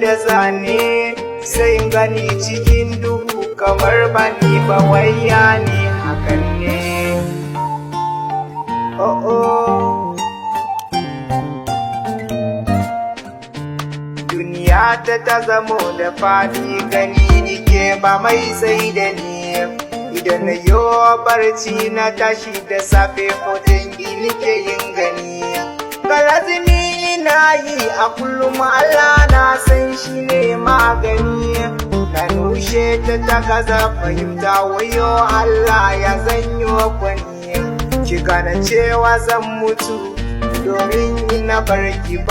da zane sai in gani cikin duhu kamar bani ba wayya ne hakan ne. Oh oh. Duniya ta zamo da fadi gani nike ba mai sai da ni. Idan na yo barci na tashi da safe hoton nike yin gani. Galazimi na yi a kullum Allah na san shi ne magani. Na nushe ta gaza fahimta wayo Allah ya zanyo kwani. Ki gane cewa zan mutu domin ina barki.